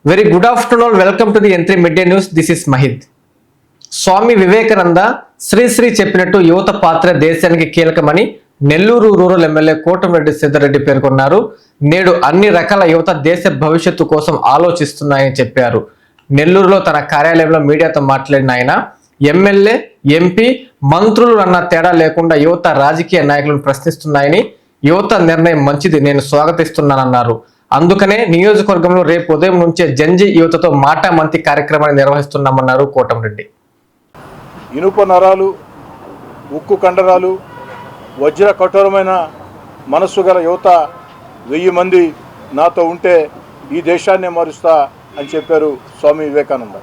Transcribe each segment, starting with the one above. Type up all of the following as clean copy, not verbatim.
Very good afternoon. Welcome to the N3 Midday News. This is Mahid. Swami Vivekananda Shri చెప్పినట్టు యువత పాత్ర దేశానికి కీలకమని నెల్లూరు రూరల్ ఎమ్మెల్యే కోటమిరెడ్డి సిద్ధారెడ్డి పేర్కొన్నారు. నేడు అన్ని రకాల యువత దేశ భవిష్యత్తు కోసం ఆలోచిస్తున్నాయని చెప్పారు. నెల్లూరులో తన కార్యాలయంలో మీడియాతో మాట్లాడిన ఆయన ఎమ్మెల్యే, ఎంపీ, మంత్రులు అన్న తేడా లేకుండా యువత రాజకీయ నాయకులను ప్రశ్నిస్తున్నాయని, యువత నిర్ణయం మంచిది, నేను స్వాగతిస్తున్నానన్నారు. అందుకనే నియోజకవర్గంలో రేపు ఉదయం నుంచే జంజి యువతతో మాటా మంతి కార్యక్రమాన్ని నిర్వహిస్తున్నామన్నారు కోటమిరెడ్డి. ఇనుప నరాలు, ఉక్కు కండరాలు, వజ్ర కఠోరమైన మనస్సు గల యువత 1000 మంది నాతో ఉంటే ఈ దేశాన్ని మారుస్తా అని చెప్పారు స్వామి వివేకానంద.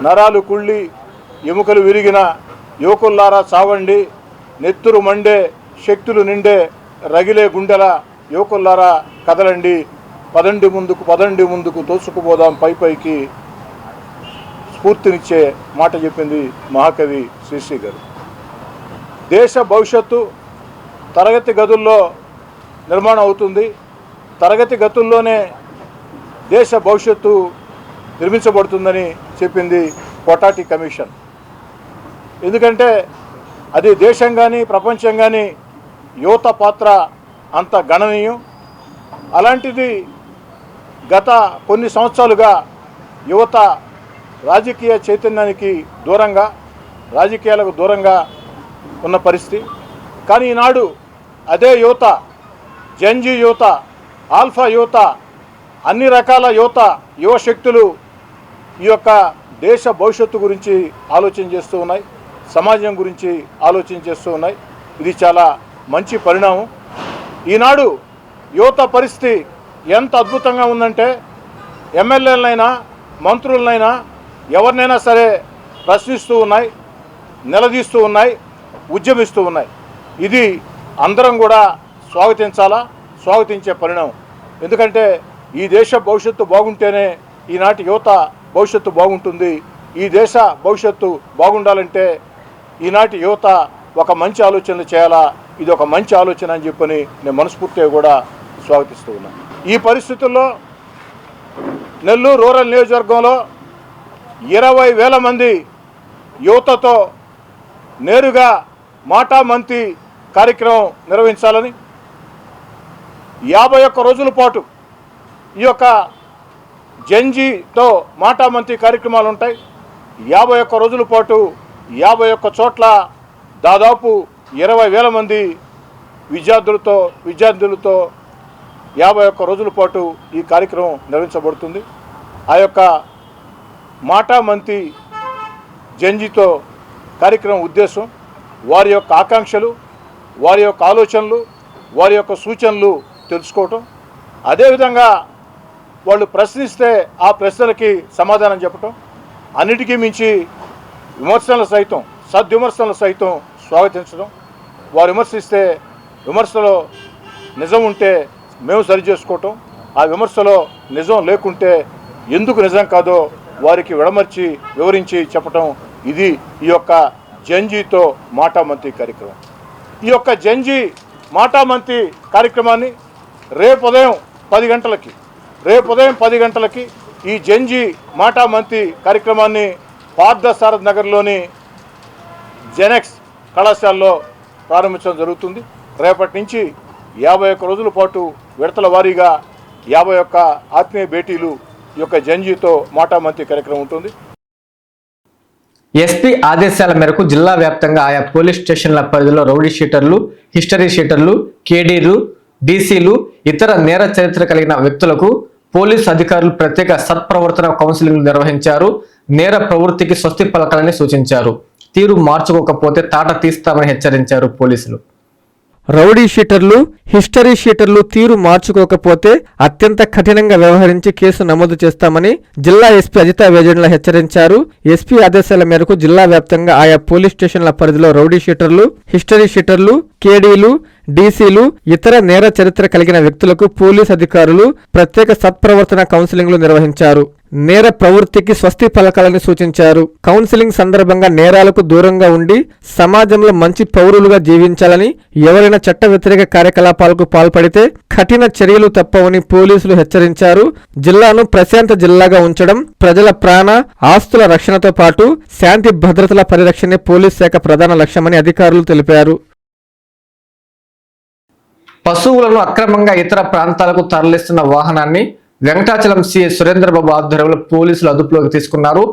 నరాలు కుళ్ళి ఎముకలు విరిగిన యువకుల్లారా చావండి, నెత్తురు మండే శక్తులు నిండే రగిలే గుండెల యువకుల్లారా కదలండి, పదండి ముందుకు తోసుకుపోదాం పైకి స్ఫూర్తినిచ్చే మాట చెప్పింది మహాకవి శ్రీశ్రీ గారు. దేశ భవిష్యత్తు తరగతి గదుల్లో నిర్మాణం అవుతుంది. తరగతి గదుల్లోనే దేశ భవిష్యత్తు నిర్మించబడుతుందని చెప్పింది కొటాటి కమిషన్. ఎందుకంటే అది దేశం కానీ ప్రపంచం కానీ యువత పాత్ర అంత గణనీయం. అలాంటిది గత కొన్ని సంవత్సరాలుగా యువత రాజకీయ చైతన్యానికి దూరంగా, రాజకీయాలకు దూరంగా ఉన్న పరిస్థితి. కానీ ఈనాడు అదే యువత, జంజీ యువత, ఆల్ఫా యువత, అన్ని రకాల యువత, యువశక్తులు ఈ యొక్క దేశ భవిష్యత్తు గురించి ఆలోచన చేస్తూ ఉన్నాయి, సమాజం గురించి ఆలోచన చేస్తూ ఉన్నాయి. ఇది చాలా మంచి పరిణామం. ఈనాడు యువత పరిస్థితి ఎంత అద్భుతంగా ఉందంటే ఎమ్మెల్యేలనైనా మంత్రులనైనా ఎవరినైనా సరే ప్రశ్నిస్తూ ఉన్నాయి, నిలదీస్తూ ఉన్నాయి, ఉద్యమిస్తూ ఉన్నాయి. ఇది అందరం కూడా స్వాగతించే పరిణామం. ఎందుకంటే ఈ దేశ భవిష్యత్తు బాగుంటేనే ఈనాటి యువత భవిష్యత్తు బాగుంటుంది. ఈ దేశ భవిష్యత్తు బాగుండాలంటే ఈనాటి యువత ఒక మంచి ఆలోచనలు చేయాలా. ఇది ఒక మంచి ఆలోచన అని చెప్పని నేను మనస్ఫూర్తిగా కూడా స్వాగతిస్తూ ఉన్నాను. ఈ పరిస్థితుల్లో నెల్లూరు రూరల్ నియోజకవర్గంలో 20,000 మంది యువతతో నేరుగా మాటా మంతి కార్యక్రమం నిర్వహించాలని, 51 రోజుల పాటు ఈ యొక్క జంజీతో మాటా మంతి కార్యక్రమాలు ఉంటాయి. 51 రోజుల పాటు 51 చోట్ల దాదాపు 20,000 మంది విద్యార్థులతో 51 రోజుల పాటు ఈ కార్యక్రమం నిర్వహించబడుతుంది. ఆ యొక్క మాటా మంతి జంజీతో కార్యక్రమం ఉద్దేశం వారి యొక్క ఆకాంక్షలు, వారి యొక్క ఆలోచనలు, వారి యొక్క సూచనలు తెలుసుకోవటం, అదేవిధంగా వాళ్ళు ప్రశ్నిస్తే ఆ ప్రశ్నలకి సమాధానం చెప్పటం, అన్నిటికీ మించి విమర్శనలు సైతం, సద్విమర్శనలు సైతం స్వాగతించడం. వారు విమర్శిస్తే విమర్శలో నిజం ఉంటే మేము సరి చేసుకోవటం, ఆ విమర్శలో నిజం లేకుంటే ఎందుకు నిజం కాదో వారికి వివరించి చెప్పటం. ఇది ఈ యొక్క జంజీతో మాటా మంతి కార్యక్రమం. ఈ యొక్క జంజీ మాటా మంతి కార్యక్రమాన్ని రేపు ఉదయం 10 గంటలకి ఈ జంజీ మాటా మంతి కార్యక్రమాన్ని పార్థసారథి నగర్లోని జెనెక్స్ కళాశాలలో ప్రారంభించడం జరుగుతుంది. రేపటి నుంచి 51 రోజుల పాటు విడతల వారీగా 51 ఆత్మీయ భేటీలు ఈ యొక్క జంజీతో మాటా మంతి కార్యక్రమం ఉంటుంది. ఎస్పీ ఆదేశాల మేరకు జిల్లా వ్యాప్తంగా ఆయా పోలీస్ స్టేషన్ల పరిధిలో రౌడీ షీటర్లు, హిస్టరీ షీటర్లు, కేడీలు, డీసీలు, ఇతర నేర చరిత్ర కలిగిన వ్యక్తులకు పోలీసు అధికారులు ప్రత్యేక సత్ప్రవర్తన కౌన్సిలింగ్ నిర్వహించారు. నేర ప్రవృత్తికి స్వస్తి పలకాలని సూచించారు. తీరు మార్చుకోకపోతే తాట తీస్తామని హెచ్చరించారు పోలీసులు. రౌడీ షీటర్లు, హిస్టరీ షీటర్లు తీరు మార్చుకోకపోతే అత్యంత కఠినంగా వ్యవహరించి కేసు నమోదు చేస్తామని జిల్లా ఎస్పీ అజితా వేజెండ్ల హెచ్చరించారు. ఎస్పీ ఆదేశాల మేరకు జిల్లా వ్యాప్తంగా ఆయా పోలీస్ స్టేషన్ల పరిధిలో రౌడీ షీటర్లు, హిస్టరీ షీటర్లు, కేడీలు, డీసీలు, ఇతర నేర చరిత్ర కలిగిన వ్యక్తులకు పోలీస్ అధికారులు ప్రత్యేక సత్ప్రవర్తన కౌన్సిలింగ్లు నిర్వహించారు. నేర ప్రవృత్తికి స్వస్తి పలకాలని సూచించారు. కౌన్సిలింగ్ సందర్భంగా నేరాలకు దూరంగా ఉండి సమాజంలో మంచి పౌరులుగా జీవించాలని, ఎవరైనా చట్ట వ్యతిరేక కార్యకలాపాలకు పాల్పడితే కఠిన చర్యలు తప్పవని పోలీసులు హెచ్చరించారు. జిల్లాను ప్రశాంత జిల్లాగా ఉంచడం, ప్రజల ప్రాణ ఆస్తుల రక్షణతో పాటు శాంతి భద్రతల పరిరక్షణే పోలీస్ శాఖ ప్రధాన లక్ష్యమని అధికారులు తెలిపారు. పశువులను అక్రమంగా ఇతర ప్రాంతాలకు తరలిస్తున్న వాహనాన్ని వెంకటాచలం సిఐ సురేంద్రబాబు ఆధ్వర్యంలో పోలీసులు అదుపులోకి తీసుకున్నారు.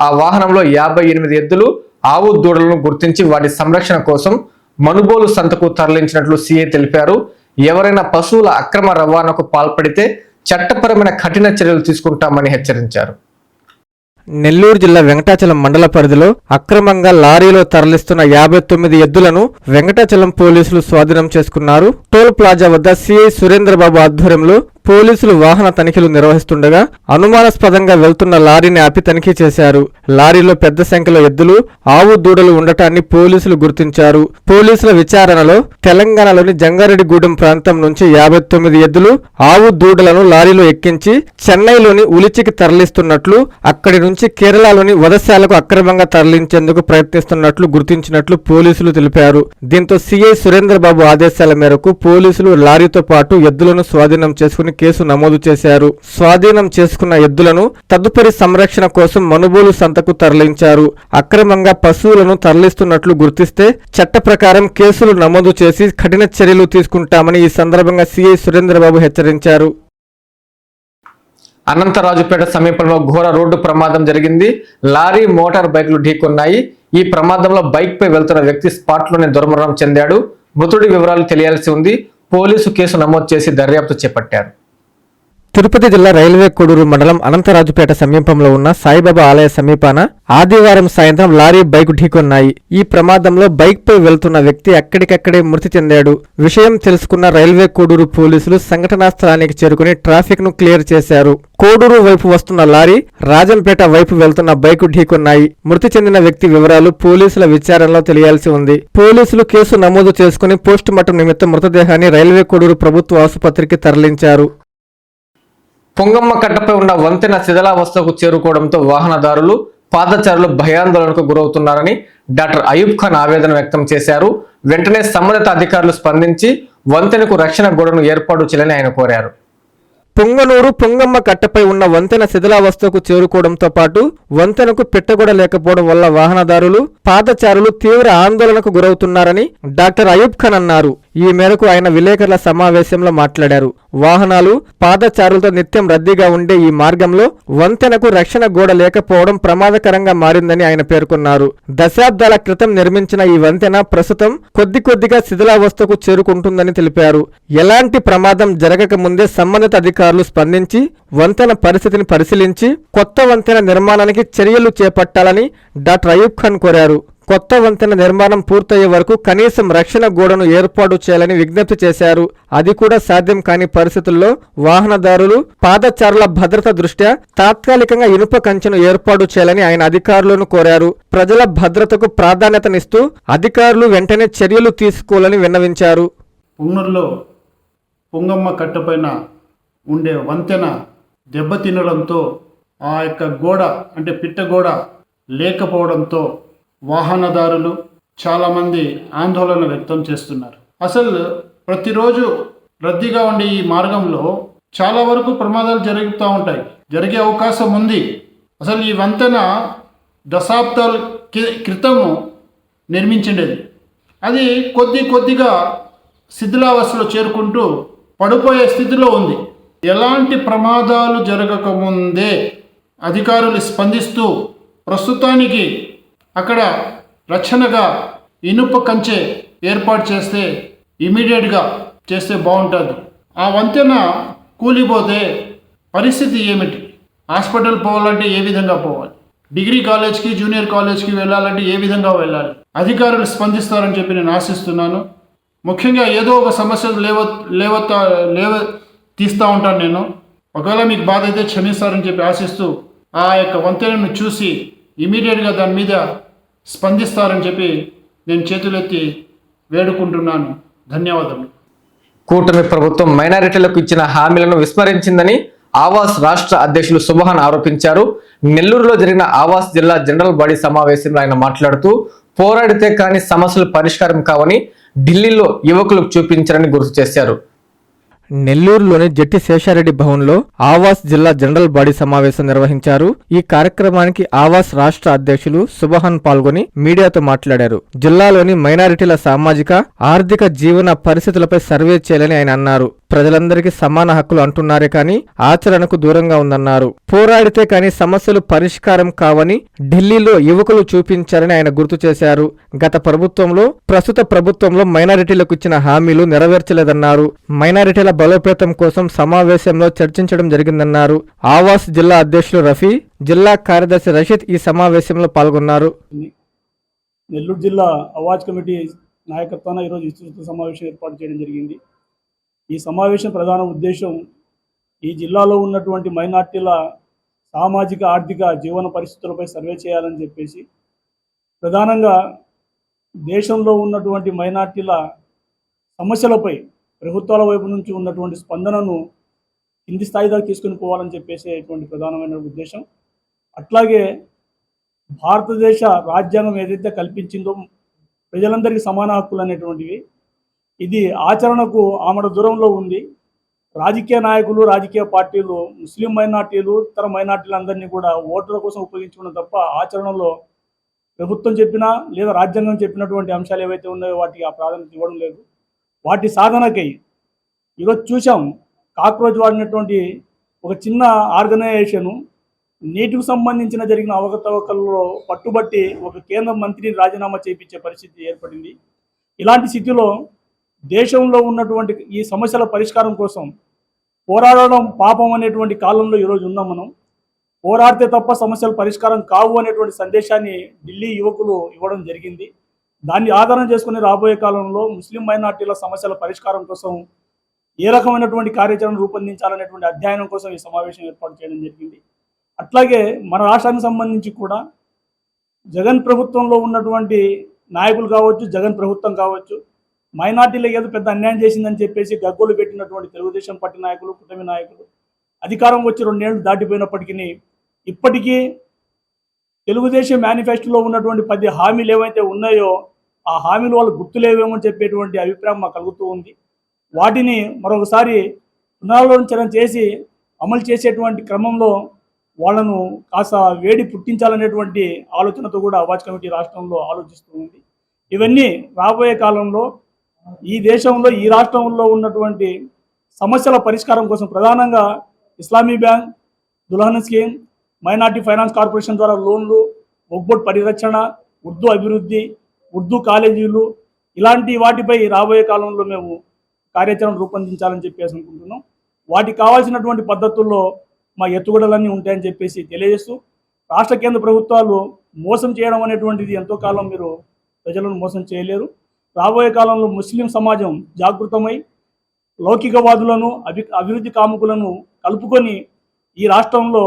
ఆ వాహనంలో 58 ఎద్దులు, ఆవు దూడలను గుర్తించి వాటి సంరక్షణ కోసం మనుబోలు సంతకు తరలించినట్లు సిఐ తెలిపారు. ఎవరైనా పశువుల అక్రమ రవాణాకు పాల్పడితే చట్టపరమైన కఠిన చర్యలు తీసుకుంటామని హెచ్చరించారు. నెల్లూరు జిల్లా వెంకటాచలం మండల పరిధిలో అక్రమంగా లారీలో తరలిస్తున్న 59 ఎద్దులను వెంకటాచలం పోలీసులు స్వాధీనం చేసుకున్నారు. టోల్ ప్లాజా వద్ద సిఐ సురేంద్రబాబు ఆధ్వర్యంలో పోలీసులు వాహన తనిఖీలు నిర్వహిస్తుండగా అనుమానాస్పదంగా వెళ్తున్న లారీని ఆపి తనిఖీ చేశారు. లారీలో పెద్ద సంఖ్యలో ఎద్దులు, ఆవు దూడలు ఉండటాన్ని పోలీసులు గుర్తించారు. పోలీసుల విచారణలో తెలంగాణలోని జంగారెడ్డిగూడెం ప్రాంతం నుంచి 59 ఎద్దులు, ఆవు దూడలను లారీలో ఎక్కించి చెన్నైలోని ఉలిచికి తరలిస్తున్నట్లు, అక్కడి నుంచి కేరళలోని వధశాలకు అక్రమంగా తరలించేందుకు ప్రయత్నిస్తున్నట్లు గుర్తించినట్లు పోలీసులు తెలిపారు. దీంతో సిఐ సురేంద్రబాబు ఆదేశాల మేరకు పోలీసులు లారీతో పాటు ఎద్దులను స్వాధీనం చేసుకుని కేసు నమోదు చేశారు. స్వాధీనం చేసుకున్న ఎద్దులను తదుపరి సంరక్షణ కోసం మనుబోలు సంతకు తరలించారు. అక్రమంగా పశువులను తరలిస్తున్నట్లు గుర్తిస్తే చట్ట ప్రకారం కేసులు నమోదు చేసి కఠిన చర్యలు తీసుకుంటామని ఈ సందర్భంగా సిఐ సురేంద్రబాబు హెచ్చరించారు. అనంతరాజుపేట సమీపంలో ఘోర రోడ్డు ప్రమాదం జరిగింది. లారీ, మోటార్ బైకులు ఢీకొన్నాయి. ఈ ప్రమాదంలో బైక్ పై వెళ్తున్న వ్యక్తి స్పాట్లోనే దుర్మరణం చెందాడు. మృతుడి వివరాలు తెలియాల్సి ఉంది. పోలీసు కేసు నమోదు చేసి దర్యాప్తు చేపట్టారు. తిరుపతి జిల్లా రైల్వే కోడూరు మండలం అనంతరాజుపేట సమీపంలో ఉన్న సాయిబాబా ఆలయ సమీపాన ఆదివారం సాయంత్రం లారీ బైక్ ఢీకొన్నాయి. ఈ ప్రమాదంలో బైక్ పై వెళ్తున్న వ్యక్తి అక్కడికక్కడే మృతి చెందాడు. విషయం తెలుసుకున్న రైల్వే కోడూరు పోలీసులు సంఘటనా స్థలానికి చేరుకుని ట్రాఫిక్ ను క్లియర్ చేశారు. కోడూరు వైపు వస్తున్న లారీ రాజంపేట వైపు వెళ్తున్న బైకు ఢీకొన్నాయి. మృతి చెందిన వ్యక్తి వివరాలు పోలీసుల విచారణలో తెలియాల్సి ఉంది. పోలీసులు కేసు నమోదు చేసుకుని పోస్ట్ మార్టం నిమిత్తం మృతదేహాన్ని రైల్వే కోడూరు ప్రభుత్వ ఆసుపత్రికి తరలించారు. పొంగమ్మ కట్టపై ఉన్న వంతెన శిథిలావస్థకు చేరుకోవడంతో వాహనదారులు, పాదచారులు భయాందోళనకు గురవుతున్నారని డాక్టర్ అయూబ్ ఖాన్ ఆవేదన వ్యక్తం చేశారు. వెంటనే సంబంధిత అధికారులు స్పందించి వంతెనకు రక్షణ గోడను ఏర్పాటు చేయాలని ఆయన కోరారు. పొంగనూరు పొంగమ్మ కట్టపై ఉన్న వంతెన శిథిలావస్థకు చేరుకోవడంతో పాటు వంతెనకు పెట్టగొడ లేకపోవడం వల్ల వాహనదారులు, పాదచారులు తీవ్ర ఆందోళనకు గురవుతున్నారని డాక్టర్ అయూబ్ ఖాన్ అన్నారు. ఈ మేరకు ఆయన విలేకరుల సమావేశంలో మాట్లాడారు. వాహనాలు, పాదచారులతో నిత్యం రద్దీగా ఉండే ఈ మార్గంలో వంతెనకు రక్షణ గోడ లేకపోవడం ప్రమాదకరంగా మారిందని ఆయన పేర్కొన్నారు. దశాబ్దాల క్రితం నిర్మించిన ఈ వంతెన ప్రస్తుతం కొద్దిగా శిథిలావస్థకు చేరుకుంటుందని తెలిపారు. ఎలాంటి ప్రమాదం జరగక ముందే సంబంధిత అధికారులు స్పందించి వంతెన పరిస్థితిని పరిశీలించి కొత్త వంతెన నిర్మాణానికి చర్యలు చేపట్టాలని డాక్టర్ అయూబ్ ఖాన్ కోరారు. కొత్త వంతెన నిర్మాణం పూర్తయ్యే వరకు కనీసం రక్షణ గోడను ఏర్పాటు చేయాలని విజ్ఞప్తి చేశారు. అది కూడా సాధ్యం కాని పరిస్థితుల్లో వాహనదారులు, పాదచారుల భద్రత దృష్ట్యా తాత్కాలికంగా ఇనుప కంచెను ఏర్పాటు చేయాలని ఆయన అధికారులను కోరారు. ప్రజల భద్రతకు ప్రాధాన్యతనిస్తూ అధికారులు వెంటనే చర్యలు తీసుకోవాలని విన్నవించారు. పొంగనూరులో పొంగమ్మ కట్టపైన ఉండే వంతెన దెబ్బతినడంతో ఆ యొక్క గోడ అంటే పిట్టగోడ లేకపోవడంతో వాహనదారులు చాలామంది ఆందోళన వ్యక్తం చేస్తున్నారు. అసలు ప్రతిరోజు రద్దీగా ఉండే ఈ మార్గంలో చాలా వరకు ప్రమాదాలు జరుగుతూ ఉంటాయి, జరిగే అవకాశం ఉంది. అసలు ఈ వంతెన దశాబ్దాల క్రితము నిర్మించిండేది. అది కొద్దిగా శిథిలావస్థలో చేరుకుంటూ పడిపోయే స్థితిలో ఉంది. ఎలాంటి ప్రమాదాలు జరగకముందే అధికారులు స్పందిస్తూ ప్రస్తుతానికి అక్కడ రక్షణగా ఇనుప కంచె ఏర్పాటు చేస్తే ఇమీడియట్గా చేస్తే బాగుంటుంది. ఆ వంతెన కూలిపోతే పరిస్థితి ఏమిటి? హాస్పిటల్ పోవాలంటే ఏ విధంగా పోవాలి? డిగ్రీ కాలేజ్కి, జూనియర్ కాలేజ్కి వెళ్ళాలంటే ఏ విధంగా వెళ్ళాలి? అధికారులు స్పందిస్తారని చెప్పి నేను ఆశిస్తున్నాను. ముఖ్యంగా ఏదో ఒక సమస్య తీస్తూ ఉంటాను నేను. ఒకవేళ మీకు బాధ అయితే క్షమిస్తారని చెప్పి ఆశిస్తూ ఆ యొక్క వంతెనను చూసి ఇమీడియట్గా దాని మీద స్పందిస్తారని చెప్పి నేను చేతులెత్తి వేడుకుంటున్నాను. ధన్యవాదాలు. కూటమి ప్రభుత్వం మైనారిటీలకు ఇచ్చిన హామీలను విస్మరించిందని ఆవాస్ రాష్ట్ర అధ్యక్షులు సుబహాన్ ఆరోపించారు. నెల్లూరులో జరిగిన ఆవాస్ జిల్లా జనరల్ బాడీ సమావేశంలో ఆయన మాట్లాడుతూ పోరాడితే కానీ సమస్యలు పరిష్కారం కావని ఢిల్లీలో యువకులకు చూపించారని గుర్తు చేశారు. నెల్లూరులోని జట్టి శేషారెడ్డి భవన్లో ఆవాస్ జిల్లా జనరల్ బాడీ సమావేశం నిర్వహించారు. ఈ కార్యక్రమానికి ఆవాస్ రాష్ట్ర అధ్యక్షులు సుబహాన్ పాల్గొని మీడియాతో మాట్లాడారు. జిల్లాలోని మైనారిటీల సామాజిక ఆర్థిక జీవన పరిస్థితులపై సర్వే చేయాలని ఆయన అన్నారు. ప్రజలందరికీ సమాన హక్కులు అంటున్నారే కానీ ఆచరణకు దూరంగా ఉందన్నారు. పోరాడితే కానీ సమస్యలు పరిష్కారం కావని ఢిల్లీలో యువకులు చూపించారని ఆయన గుర్తు చేశారు. గత ప్రభుత్వంలో ప్రస్తుత ప్రభుత్వంలో మైనారిటీలకు ఇచ్చిన హామీలు నెరవేర్చలేదన్నారు. మైనారిటీల బలోపేతం కోసం సమావేశంలో చర్చించడం జరిగిందన్నారు. ఆవాస్ జిల్లా అధ్యక్షులు రఫీ, జిల్లా కార్యదర్శి రషీద్ ఈ సమావేశంలో పాల్గొన్నారు. నెల్లూరు జిల్లా అవాజ్ కమిటీ నాయకత్వాన ఈరోజు విస్తృత సమావేశం ఏర్పాటు చేయడం జరిగింది. ఈ సమావేశం ప్రధాన ఉద్దేశం ఈ జిల్లాలో ఉన్నటువంటి మైనార్టీల సామాజిక ఆర్థిక జీవన పరిస్థితులపై సర్వే చేయాలని చెప్పేసి, ప్రధానంగా దేశంలో ఉన్నటువంటి మైనార్టీల సమస్యలపై ప్రభుత్వాల వైపు నుంచి ఉన్నటువంటి స్పందనను కింది స్థాయి దాకా తీసుకుని పోవాలని చెప్పేసేటువంటి ప్రధానమైన ఉద్దేశం. అట్లాగే భారతదేశ రాజ్యాంగం ఏదైతే కల్పించిందో ప్రజలందరికీ సమాన హక్కులు అనేటువంటివి, ఇది ఆచరణకు ఆమడ దూరంలో ఉంది. రాజకీయ నాయకులు, రాజకీయ పార్టీలు ముస్లిం మైనార్టీలు, ఇతర మైనార్టీలందరినీ కూడా ఓట్ల కోసం ఉపయోగించుకున్న తప్ప ఆచరణలో ప్రభుత్వం చెప్పినా లేదా రాజ్యాంగం చెప్పినటువంటి అంశాలు ఏవైతే ఉన్నాయో వాటికి ఆ ప్రాధాన్యత ఇవ్వడం లేదు. వాటి సాధనకై ఈరోజు చూసాం, కాక్రోచ్ వాడినటువంటి ఒక చిన్న ఆర్గనైజేషను నీటికి సంబంధించిన జరిగిన అవకతవకల్లో పట్టుబట్టి ఒక కేంద్ర మంత్రిని రాజీనామా చేయించే పరిస్థితి ఏర్పడింది. ఇలాంటి స్థితిలో దేశంలో ఉన్నటువంటి ఈ సమస్యల పరిష్కారం కోసం పోరాడడం పాపం అనేటువంటి కాలంలో ఈరోజు ఉన్నాం మనం. పోరాడితే తప్ప సమస్యలు పరిష్కారం కావు అనేటువంటి సందేశాన్ని ఢిల్లీ యువకులు ఇవ్వడం జరిగింది. దాన్ని ఆధారం చేసుకుని రాబోయే కాలంలో ముస్లిం మైనార్టీల సమస్యల పరిష్కారం కోసం ఏ రకమైనటువంటి కార్యాచరణ రూపొందించాలనేటువంటి అధ్యయనం కోసం ఈ సమావేశం ఏర్పాటు చేయడం జరిగింది. అట్లాగే మన రాష్ట్రానికి సంబంధించి కూడా జగన్ ప్రభుత్వంలో ఉన్నటువంటి నాయకులు కావచ్చు, జగన్ ప్రభుత్వం కావచ్చు, మైనార్టీలకు ఏదో పెద్ద అన్యాయం చేసిందని చెప్పేసి గగ్గోలు పెట్టినటువంటి తెలుగుదేశం పార్టీ నాయకులు, కూటమి నాయకులు అధికారం వచ్చి 2 ఏళ్ళు దాటిపోయినప్పటికీ ఇప్పటికీ తెలుగుదేశం మేనిఫెస్టోలో ఉన్నటువంటి 10 హామీలు ఏవైతే ఉన్నాయో ఆ హామీలు వాళ్ళు గుర్తులేవేమో చెప్పేటువంటి అభిప్రాయం మాకు కలుగుతూ ఉంది. వాటిని మరొకసారి పునరాలోచన చేసి అమలు చేసేటువంటి క్రమంలో వాళ్ళను కాస్త వేడి పుట్టించాలనేటువంటి ఆలోచనతో కూడా అవాజ్ కమిటీ రాష్ట్రంలో ఆలోచిస్తూ ఉంది. ఇవన్నీ రాబోయే కాలంలో ఈ దేశంలో, ఈ రాష్ట్రంలో ఉన్నటువంటి సమస్యల పరిష్కారం కోసం ప్రధానంగా Islami bank, Dulhan scheme, minority finance corporation ద్వారా లోన్లు, వక్ఫ్ పరిరక్షణ, ఉర్దూ అభివృద్ధి, ఉర్దూ కాలేజీలు, ఇలాంటి వాటిపై రాబోయే కాలంలో మేము కార్యాచరణ రూపొందించాలని చెప్పేసి అనుకుంటున్నాం. వాటికి కావాల్సినటువంటి పద్ధతుల్లో మా ఎత్తుగడలన్నీ ఉంటాయని చెప్పేసి తెలియజేస్తూ, రాష్ట్ర కేంద్ర ప్రభుత్వాలు మోసం చేయడం అనేటువంటిది ఎంతో కాలం మీరు ప్రజలను మోసం చేయలేరు. రాబోయే కాలంలో ముస్లిం సమాజం జాగృతమై లౌకికవాదులను, అభివృద్ధి కాముకులను కలుపుకొని ఈ రాష్ట్రంలో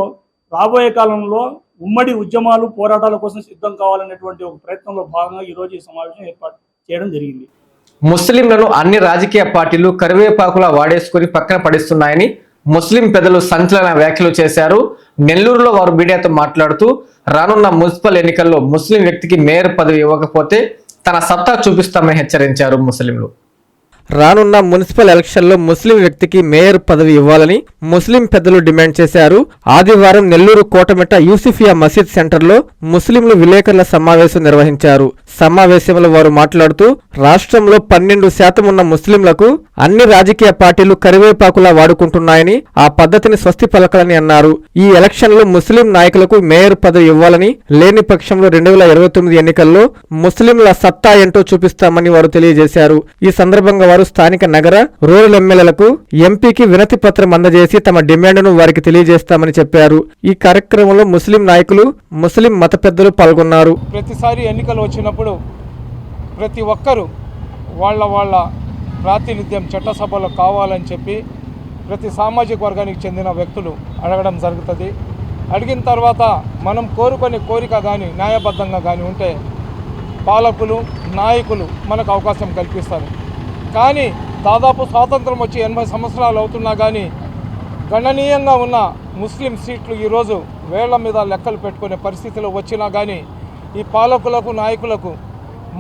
రాబోయే కాలంలో ఉమ్మడి ఉద్యమాలు, పోరాటాల కోసం సిద్ధం కావాలనేటువంటి ఒక ప్రయత్నంలో భాగంగా ఈరోజు ఈ సమావేశం ఏర్పాటు చేయడం జరిగింది. ముస్లింలను అన్ని రాజకీయ పార్టీలు కరివేపాకులా వాడేసుకుని పక్కన పడిస్తున్నాయని ముస్లిం పెద్దలు సంచలన వ్యాఖ్యలు చేశారు. నెల్లూరులో వారు మీడియాతో మాట్లాడుతూ రానున్న మున్సిపల్ ఎన్నికల్లో ముస్లిం వ్యక్తికి మేయర్ పదవి ఇవ్వకపోతే తన సత్తా చూపిస్తామని హెచ్చరించారు. ముస్లింలు రానున్న మున్సిపల్ ఎలక్షన్లో ముస్లిం వ్యక్తికి మేయర్ పదవి ఇవ్వాలని ముస్లిం పెద్దలు డిమాండ్ చేశారు. ఆదివారం నెల్లూరు కోటమిట్ట యూసుఫియా మసీద్ సెంటర్లో ముస్లింలు విలేకరుల సమావేశం నిర్వహించారు. సమావేశంలో వారు మాట్లాడుతూ రాష్ట్రంలో 12% ఉన్న ముస్లింలకు అన్ని రాజకీయ పార్టీలు కరివేపాకులా వాడుకుంటున్నాయని, ఆ పద్ధతిని స్వస్తి పలకాలని అన్నారు. ఈ ఎలక్షన్లో ముస్లిం నాయకులకు మేయర్ పదవి ఇవ్వాలని, లేని పక్షంలో 2029 ఎన్నికల్లో ముస్లింల సత్తా ఏంటో చూపిస్తామని వారు తెలియజేశారు. ఈ సందర్భంగా వారు స్థానిక నగర, రూరల్ ఎమ్మెల్యేలకు, ఎంపీకి వినతి పత్రం అందజేసి తమ డిమాండ్ను వారికి తెలియజేస్తామని చెప్పారు. ఈ కార్యక్రమంలో ముస్లిం నాయకులు, ముస్లిం మత పెద్దలు పాల్గొన్నారు. ప్రతిసారి ఎన్నికలు వచ్చినప్పుడు ప్రతి ఒక్కరూ వాళ్ళ ప్రాతినిధ్యం చట్టసభలో కావాలని చెప్పి ప్రతి సామాజిక వర్గానికి చెందిన వ్యక్తులు అడగడం జరుగుతుంది. అడిగిన తర్వాత మనం కోరుకునే కోరిక కానీ న్యాయబద్ధంగా కానీ ఉంటే పాలకులు, నాయకులు మనకు అవకాశం కల్పిస్తారు. కానీ దాదాపు స్వాతంత్రం వచ్చి 80 సంవత్సరాలు అవుతున్నా కానీ గణనీయంగా ఉన్న ముస్లిం సీట్లు ఈరోజు వేళ్ల మీద లెక్కలు పెట్టుకునే పరిస్థితిలో వచ్చినా కానీ ఈ పాలకులకు నాయకులకు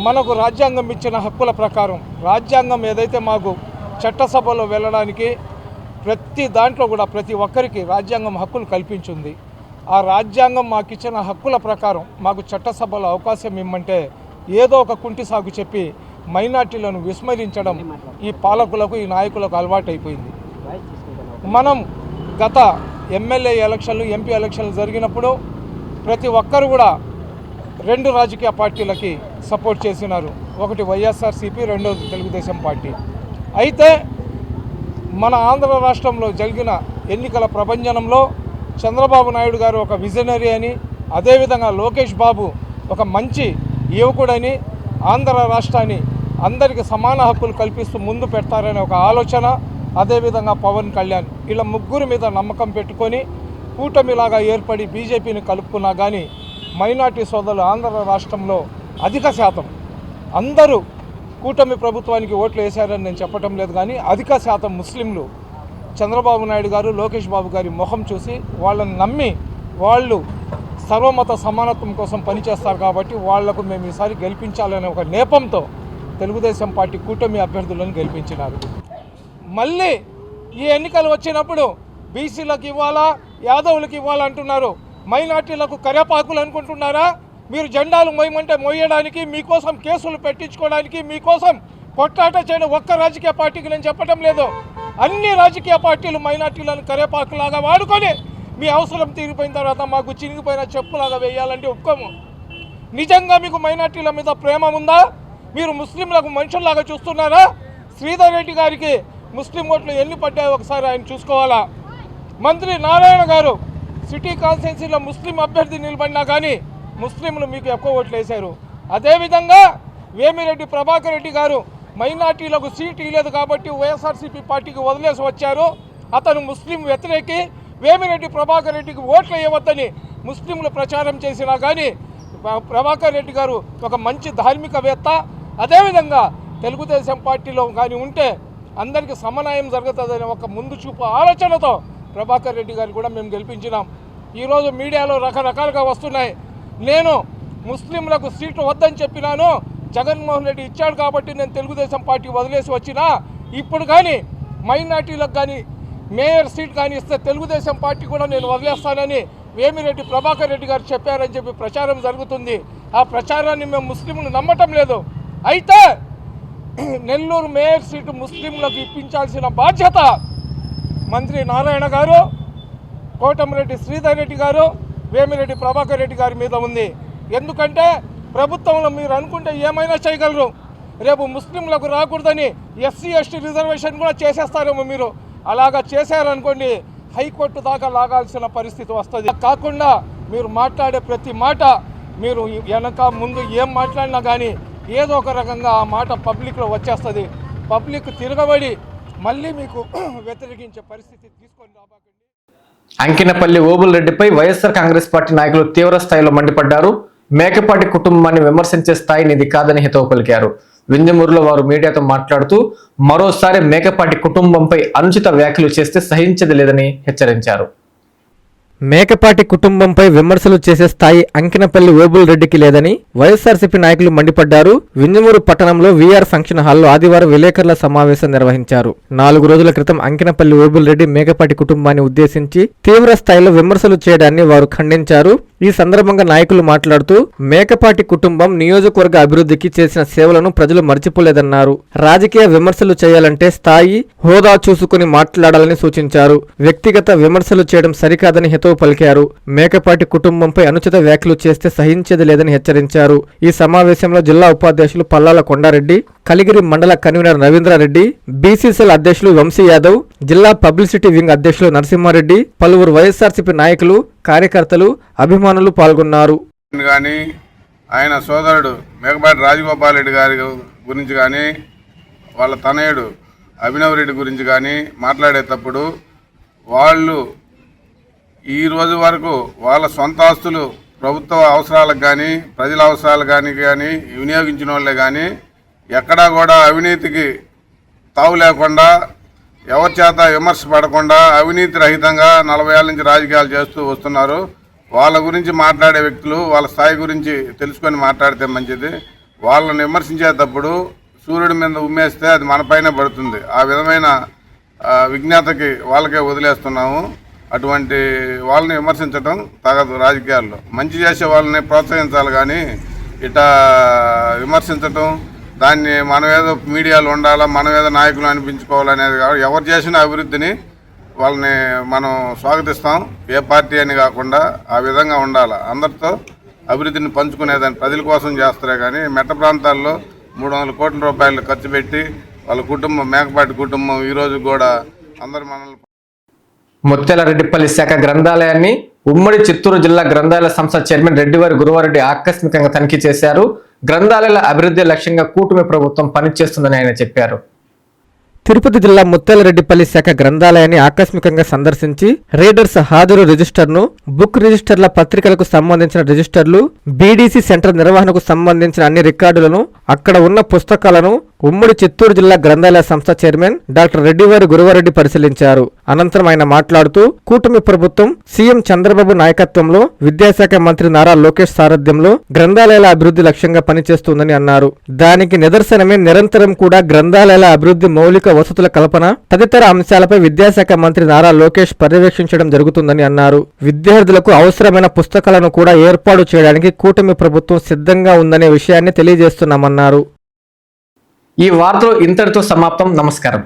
మనకు రాజ్యాంగం ఇచ్చిన హక్కుల ప్రకారం రాజ్యాంగం ఏదైతే మాకు చట్టసభలో వెళ్ళడానికి ప్రతి దాంట్లో కూడా ప్రతి ఒక్కరికి రాజ్యాంగం హక్కులు కల్పించింది. ఆ రాజ్యాంగం మాకు ఇచ్చిన హక్కుల ప్రకారం మాకు చట్టసభలో అవకాశం ఇమ్మంటే ఏదో ఒక కుంటి సాగు చెప్పి మైనార్టీలను విస్మరించడం ఈ పాలకులకు ఈ నాయకులకు అలవాటైపోయింది. మనం గత ఎమ్మెల్యే ఎలక్షన్లు ఎంపీ ఎలక్షన్లు జరిగినప్పుడు ప్రతి ఒక్కరు కూడా 2 రాజకీయ పార్టీలకి సపోర్ట్ చేసినారు. ఒకటి వైఎస్ఆర్సీపీ, రెండోది తెలుగుదేశం పార్టీ. అయితే మన ఆంధ్ర రాష్ట్రంలో జరిగిన ఎన్నికల ప్రభంజనంలో చంద్రబాబు నాయుడు గారు ఒక విజనరీ అని, అదేవిధంగా లోకేష్ బాబు ఒక మంచి యువకుడని, ఆంధ్ర రాష్ట్రాన్ని అందరికీ సమాన హక్కులు కల్పిస్తూ ముందు పెడతారనే ఒక ఆలోచన, అదేవిధంగా పవన్ కళ్యాణ్ ఇలా ముగ్గురు మీద నమ్మకం పెట్టుకొని కూటమిలాగా ఏర్పడి బీజేపీని కలుపుకున్నా కానీ మైనార్టీ సోదరులు ఆంధ్ర రాష్ట్రంలో అధిక శాతం అందరూ కూటమి ప్రభుత్వానికి ఓట్లు వేశారని నేను చెప్పడం లేదు, కానీ అధిక శాతం ముస్లింలు చంద్రబాబు నాయుడు గారు, లోకేష్ బాబు గారి ముఖం చూసి వాళ్ళని నమ్మి వాళ్ళు సర్వమత సమానత్వం కోసం పనిచేస్తారు కాబట్టి వాళ్లకు మేము ఈసారి గెలిపించాలనే ఒక నేపంతో తెలుగుదేశం పార్టీ కూటమి అభ్యర్థులను గెలిపించినారు. మళ్ళీ ఈ ఎన్నికలు వచ్చినప్పుడు బీసీలకు ఇవ్వాలా, యాదవులకు ఇవ్వాలా అంటున్నారు. మైనార్టీలకు కరేపాకులు అనుకుంటున్నారా? మీరు జెండాలు మోయమంటే మోయడానికి, మీకోసం కేసులు పెట్టించుకోవడానికి, మీకోసం కొట్లాట చేయడం ఒక్క రాజకీయ పార్టీకి నేను చెప్పడం లేదు. అన్ని రాజకీయ పార్టీలు మైనార్టీలను కరేపాకులాగా వాడుకొని మీ అవసరం తీరిపోయిన తర్వాత మాకు చినిగిపోయిన చెప్పులాగా వేయాలంటే ఒప్పుకోము. నిజంగా మీకు మైనార్టీల మీద ప్రేమ ఉందా? మీరు ముస్లింలకు మనుషుల్లాగా చూస్తున్నారా? శ్రీధర్ రెడ్డి గారికి ముస్లిం ఓట్లు ఎన్ని పడ్డాయో ఒకసారి ఆయన చూసుకోవాలా. మంత్రి నారాయణ గారు సిటీ కాన్స్టిట్యున్సీలో ముస్లిం అభ్యర్థి నిలబడినా కానీ ముస్లింలు మీకు ఎక్కువ ఓట్లు వేశారు. అదేవిధంగా వేమిరెడ్డి ప్రభాకర్ రెడ్డి గారు మైనార్టీలకు సీట్ ఇవ్వలేదు కాబట్టి వైఎస్ఆర్సీపీ పార్టీకి వదిలేసి వచ్చారు. అతను ముస్లిం వ్యతిరేకి. వేమిరెడ్డి ప్రభాకర్ రెడ్డికి ఓట్లు వేయవద్దని ముస్లింలు ప్రచారం చేసినా కానీ ప్రభాకర్ రెడ్డి గారు ఒక మంచి ధార్మికవేత్త. అదేవిధంగా తెలుగుదేశం పార్టీలో కానీ ఉంటే అందరికీ సమన్వయం జరుగుతుందనే ఒక ముందు చూపు ఆలోచనతో ప్రభాకర్ రెడ్డి గారు కూడా మేము గెలిపించినాం. ఈరోజు మీడియాలో రకరకాలుగా వస్తున్నాయి. నేను ముస్లింలకు సీట్లు వద్దని చెప్పినాను, జగన్మోహన్ రెడ్డి ఇచ్చాడు కాబట్టి నేను తెలుగుదేశం పార్టీ వదిలేసి వచ్చినా, ఇప్పుడు కానీ మైనార్టీలకు కానీ మేయర్ సీట్ కానీ ఇస్తే తెలుగుదేశం పార్టీ కూడా నేను వదిలేస్తానని వేమిరెడ్డి ప్రభాకర్ రెడ్డి గారు చెప్పారని చెప్పి ప్రచారం జరుగుతుంది. ఆ ప్రచారాన్ని మేము ముస్లింలు నమ్మటం లేదు. అయితే నెల్లూరు మేయర్ సీటు ముస్లింలకు ఇప్పించాల్సిన బాధ్యత మంత్రి నారాయణ గారు, కోటమిరెడ్డి శ్రీధర్ రెడ్డి గారు, వేమిరెడ్డి ప్రభాకర్ రెడ్డి గారి మీద ఉంది. ఎందుకంటే ప్రభుత్వంలో మీరు అనుకుంటే ఏమైనా చేయగలరు. రేపు ముస్లింలకు రాకూడదని ఎస్సీ ఎస్టీ రిజర్వేషన్ కూడా చేసేస్తారేమో. మీరు అలాగా చేశారనుకోండి హైకోర్టు దాకా లాగాల్సిన పరిస్థితి వస్తుంది. కాకుండా మీరు మాట్లాడే ప్రతి మాట మీరు వెనక ముందు ఏం మాట్లాడినా కానీ ఏదో ఒక రకంగా ఆ మాట పబ్లిక్లో వచ్చేస్తుంది. పబ్లిక్ తిరగబడి మళ్ళీ మీకు వ్యతిరేకించే పరిస్థితి తీసుకొని రాబాకండి. అంకినపల్లి ఓబుల్ రెడ్డిపై వైఎస్ఆర్ కాంగ్రెస్ పార్టీ నాయకులు తీవ్ర స్థాయిలో మండిపడ్డారు. మేకపాటి కుటుంబాన్ని విమర్శించే స్థాయిని ఇది కాదని హితవు పలికారు. వింజమూరులో వారు మీడియాతో మాట్లాడుతూ మరోసారి మేకపాటి కుటుంబంపై అనుచిత వ్యాఖ్యలు చేస్తే సహించేది లేదని హెచ్చరించారు. మేకపాటి కుటుంబంపై విమర్శలు చేసే స్థాయి అంకినపల్లి ఓబుల్ రెడ్డికి లేదని వైఎస్ఆర్సీపీ నాయకులు మండిపడ్డారు. వింజమూరు పట్టణంలో వీఆర్ ఫంక్షన్ హాల్లో ఆదివారం విలేకరుల సమావేశం నిర్వహించారు. 4 రోజుల క్రితం అంకినపల్లి ఓబుల్ రెడ్డి మేకపాటి కుటుంబాన్ని ఉద్దేశించి తీవ్ర స్థాయిలో విమర్శలు చేయడాన్ని వారు ఖండించారు. ఈ సందర్భంగా నాయకులు మాట్లాడుతూ మేకపాటి కుటుంబం నియోజకవర్గ అభివృద్ధికి చేసిన సేవలను ప్రజలు మర్చిపోలేదన్నారు. రాజకీయ విమర్శలు చేయాలంటే స్థాయి, హోదా చూసుకుని మాట్లాడాలని సూచించారు. వ్యక్తిగత విమర్శలు చేయడం సరికాదని హితవు పలికారు. మేకపాటి కుటుంబంపై అనుచిత వ్యాఖ్యలు చేస్తే సహించేది లేదని హెచ్చరించారు. ఈ సమావేశంలో జిల్లా ఉపాధ్యక్షులు పల్లాల కొండారెడ్డి, కలిగిరి మండల కన్వీనర్ రవీంద్రారెడ్డి, బీసీసీఎల్ అధ్యక్షులు వంశీ యాదవ్, జిల్లా పబ్లిసిటీ వింగ్ అధ్యక్షులు నరసింహారెడ్డి, పలువురు వైఎస్ఆర్సీపీ నాయకులు, కార్యకర్తలు, అభిమానులు పాల్గొన్నారు. కానీ ఆయన సోదరుడు మేకపాటి రాజగోపాల్ రెడ్డి గారి గురించి కానీ వాళ్ళ తనయుడు అభినవ్ రెడ్డి గురించి కానీ మాట్లాడేటప్పుడు వాళ్ళు ఈ రోజు వరకు వాళ్ళ సొంత ఆస్తులు ప్రభుత్వ అవసరాలకు కానీ ప్రజల అవసరాలకు కానీ వినియోగించిన వాళ్ళే కానీ ఎక్కడా కూడా అవినీతికి తావు లేకుండా ఎవరి చేత విమర్శ పడకుండా అవినీతి రహితంగా 40 ఏళ్ళ నుంచి రాజకీయాలు చేస్తూ వస్తున్నారు. వాళ్ళ గురించి మాట్లాడే వ్యక్తులు వాళ్ళ స్థాయి గురించి తెలుసుకొని మాట్లాడితే మంచిది. వాళ్ళని విమర్శించేటప్పుడు సూర్యుడి మీద ఉమ్మేస్తే అది మనపైనే పడుతుంది. ఆ విధమైన విజ్ఞాతకి వాళ్ళకే వదిలేస్తున్నాము. అటువంటి వాళ్ళని విమర్శించడం తగదు. రాజకీయాల్లో మంచి చేసే వాళ్ళని ప్రోత్సహించాలి కానీ ఇట్లా విమర్శించటం, దాన్ని మనం ఏదో మీడియాలో ఉండాలా, మనం ఏదో నాయకులు అనిపించుకోవాలనేది కాదు. ఎవరు చేసిన అభివృద్ధిని వాళ్ళని మనం స్వాగతిస్తాం. ఏ పార్టీ అని కాకుండా ఆ విధంగా ఉండాలి. అందరితో అభివృద్ధిని పంచుకునేదాన్ని ప్రజల కోసం చేస్తారే కానీ మెట్ట ప్రాంతాల్లో 300 కోట్ల రూపాయలు ఖర్చు పెట్టి వాళ్ళ కుటుంబం, మేకపాటి కుటుంబం ఈరోజు కూడా అందరు మనల్ని. ముత్యాలరెడ్డిపల్లి శాఖ గ్రంథాలయాన్ని ఉమ్మడి చిత్తూరు జిల్లా గ్రంథాలయ సంస్థ చైర్మన్ రెడ్డివారి గురువారెడ్డి ఆకస్మికంగా తనిఖీ చేశారు. గ్రంథాలయాల అభివృద్ధి లక్ష్యంగా కూటమి ప్రభుత్వం పనిచేస్తుందని ఆయన చెప్పారు. తిరుపతి జిల్లా ముత్యాలరెడ్డిపల్లి శాఖ గ్రంథాలయాన్ని ఆకస్మికంగా సందర్శించి రీడర్స్ హాజరు రిజిస్టర్ను, బుక్ రిజిస్టర్ల పత్రికలకు సంబంధించిన రిజిస్టర్లు, బీడీసీ సెంటర్ నిర్వహణకు సంబంధించిన అన్ని రికార్డులను, అక్కడ ఉన్న పుస్తకాలను ఉమ్మడి చిత్తూరు జిల్లా గ్రంథాలయ సంస్థ చైర్మన్ డాక్టర్ రెడ్డివారి గురువారెడ్డి పరిశీలించారు. అనంతరం ఆయన మాట్లాడుతూ కూటమి ప్రభుత్వం సీఎం చంద్రబాబు నాయకత్వంలో విద్యాశాఖ మంత్రి నారా లోకేష్ సారథ్యంలో గ్రంథాలయాల అభివృద్ధి లక్ష్యంగా పనిచేస్తుందని అన్నారు. దానికి నిదర్శనమే నిరంతరం కూడా గ్రంథాలయాల అభివృద్ధి, మౌలిక వసతుల కల్పన తదితర అంశాలపై విద్యాశాఖ మంత్రి నారా లోకేష్ పర్యవేక్షించడం జరుగుతుందని అన్నారు. విద్యార్థులకు అవసరమైన పుస్తకాలను కూడా ఏర్పాటు చేయడానికి కూటమి ప్రభుత్వం సిద్ధంగా ఉందనే విషయాన్ని తెలియజేస్తున్నామన్నారు. ఈ వార్తలు ఇంతటితో సమాప్తం. నమస్కారం.